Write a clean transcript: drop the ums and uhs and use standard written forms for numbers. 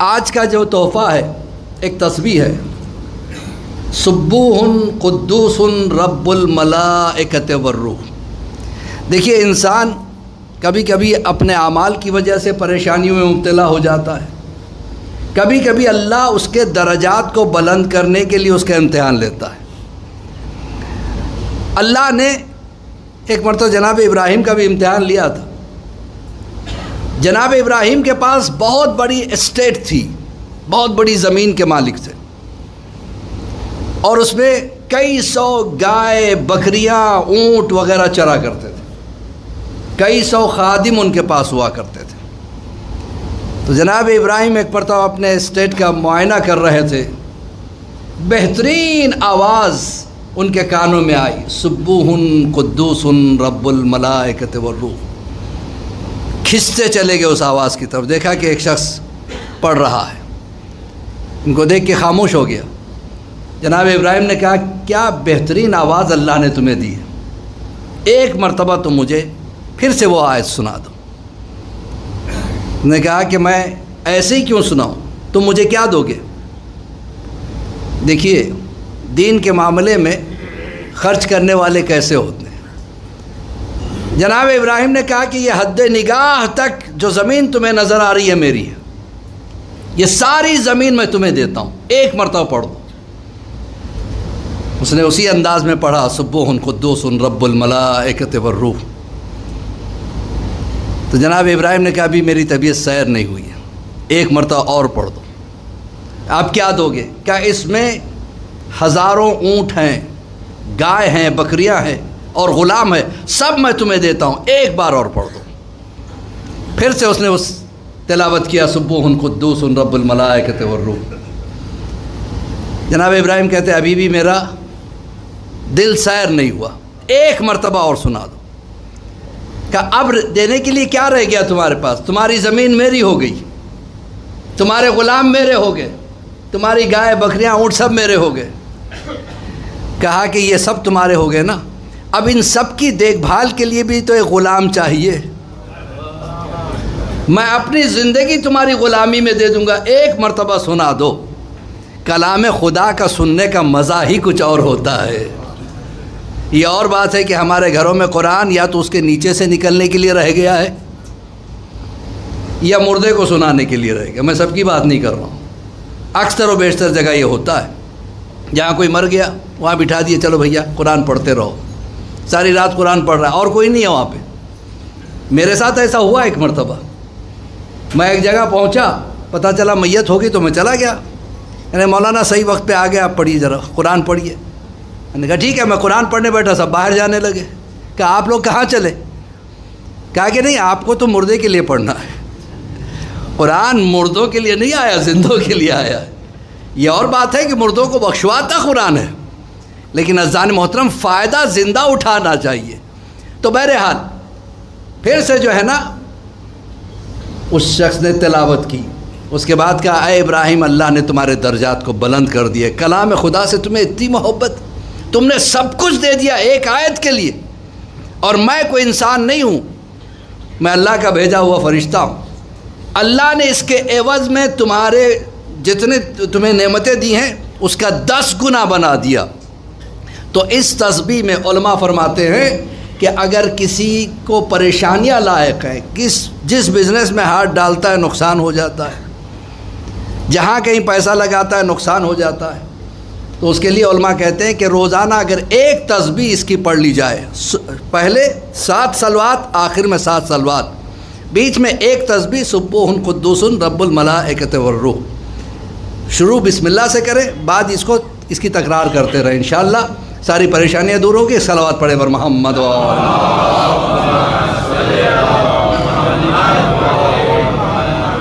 آج کا جو تحفہ ہے ایک تسبیح ہے، سبوح قدوس رب الملائکۃ والروح۔ دیکھیے انسان کبھی کبھی اپنے اعمال کی وجہ سے پریشانیوں میں مبتلا ہو جاتا ہے، کبھی کبھی اللہ اس کے درجات کو بلند کرنے کے لیے اس کا امتحان لیتا ہے۔ اللہ نے ایک مرتبہ جناب ابراہیم کا بھی امتحان لیا تھا۔ جناب ابراہیم کے پاس بہت بڑی اسٹیٹ تھی، بہت بڑی زمین کے مالک تھے، اور اس میں کئی سو گائے، بکریاں، اونٹ وغیرہ چرا کرتے تھے، کئی سو خادم ان کے پاس ہوا کرتے تھے۔ تو جناب ابراہیم ایک مرتبہ اپنے اسٹیٹ کا معائنہ کر رہے تھے، بہترین آواز ان کے کانوں میں آئی، سبوح قدوس رب الملائکۃ والروح۔ کھنچتے چلے گئے اس آواز کی طرف، دیکھا کہ ایک شخص پڑھ رہا ہے، ان کو دیکھ کے خاموش ہو گیا۔ جناب ابراہیم نے کہا کیا بہترین آواز اللہ نے تمہیں دی ہے، ایک مرتبہ تم مجھے پھر سے وہ آیت سنا دو۔ نے کہا کہ میں ایسے ہی کیوں سناؤں، تم مجھے کیا دو گے؟ دیکھیے دین کے معاملے میں خرچ کرنے والے کیسے ہوتے ہیں۔ جناب ابراہیم نے کہا کہ یہ حد نگاہ تک جو زمین تمہیں نظر آ رہی ہے میری ہے، یہ ساری زمین میں تمہیں دیتا ہوں، ایک مرتبہ پڑھ دو۔ اس نے اسی انداز میں پڑھا، سبوح قدوس رب الملائکۃ والروح۔ تو جناب ابراہیم نے کہا ابھی میری طبیعت سیر نہیں ہوئی ہے، ایک مرتبہ اور پڑھ دو۔ آپ کیا دو گے؟ کیا اس میں ہزاروں اونٹ ہیں، گائے ہیں، بکریاں ہیں اور غلام ہے، سب میں تمہیں دیتا ہوں، ایک بار اور پڑھ دو۔ پھر سے اس نے اس تلاوت کیا، سبوح قدوس رب الملائکۃ والروح۔ جناب ابراہیم کہتے ابھی بھی میرا دل سیر نہیں ہوا، ایک مرتبہ اور سنا دو۔ کہ اب دینے کے لیے کیا رہ گیا تمہارے پاس؟ تمہاری زمین میری ہو گئی، تمہارے غلام میرے ہو گئے، تمہاری گائے، بکریاں، اونٹ سب میرے ہو گئے۔ کہا کہ یہ سب تمہارے ہو گئے نا، اب ان سب کی دیکھ بھال کے لیے بھی تو ایک غلام چاہیے، میں اپنی زندگی تمہاری غلامی میں دے دوں گا، ایک مرتبہ سنا دو۔ کلام خدا کا سننے کا مزہ ہی کچھ اور ہوتا ہے۔ یہ اور بات ہے کہ ہمارے گھروں میں قرآن یا تو اس کے نیچے سے نکلنے کے لیے رہ گیا ہے یا مردے کو سنانے کے لیے رہ گیا۔ میں سب کی بات نہیں کر رہا ہوں، اکثر و بیشتر جگہ یہ ہوتا ہے، جہاں کوئی مر گیا وہاں بٹھا دیے، چلو بھیا قرآن پڑھتے رہو، ساری رات قرآن پڑھ رہا ہے اور کوئی نہیں ہے وہاں پہ۔ میرے ساتھ ایسا ہوا ایک مرتبہ، میں ایک جگہ پہنچا، پتہ چلا میت ہوگی تو میں چلا گیا، یعنی مولانا صحیح وقت پہ آ گیا، آپ پڑھیے ذرا قرآن پڑھیے۔ میں نے کہا ٹھیک ہے، میں قرآن پڑھنے بیٹھا، سب باہر جانے لگے۔ کہا آپ لوگ کہاں چلے؟ کہا کہ نہیں آپ کو تو مردے کے لیے پڑھنا ہے، قرآن مردوں کے لیے نہیں آیا، زندوں کے لیے آیا ہے۔ یہ اور بات ہے کہ مردوں کو بخشواتا قرآن ہے، لیکن عزیزان محترم فائدہ زندہ اٹھانا چاہیے۔ تو بہرحال پھر سے جو ہے نا اس شخص نے تلاوت کی، اس کے بعد کہا اے ابراہیم اللہ نے تمہارے درجات کو بلند کر دیے، کلام خدا سے تمہیں اتنی محبت، تم نے سب کچھ دے دیا ایک آیت کے لیے، اور میں کوئی انسان نہیں ہوں، میں اللہ کا بھیجا ہوا فرشتہ ہوں۔ اللہ نے اس کے عوض میں تمہارے جتنے تمہیں نعمتیں دی ہیں اس کا 10 گنا بنا دیا۔ تو اس تسبیح میں علماء فرماتے ہیں کہ اگر کسی کو پریشانیاں لاحق ہیں، جس بزنس میں ہاتھ ڈالتا ہے نقصان ہو جاتا ہے، جہاں کہیں پیسہ لگاتا ہے نقصان ہو جاتا ہے، تو اس کے لیے علماء کہتے ہیں کہ روزانہ اگر ایک تسبیح اس کی پڑھ لی جائے، پہلے 7 صلوات، آخر میں 7 صلوات، بیچ میں ایک تسبیح سبوح قدوس رب الملائکۃ والروح، شروع بسم اللہ سے کریں، بعد اس کی تکرار کرتے رہیں، انشاءاللہ ساری پریشانیاں دور ہوگی۔ صلوات پڑھیں بر محمد و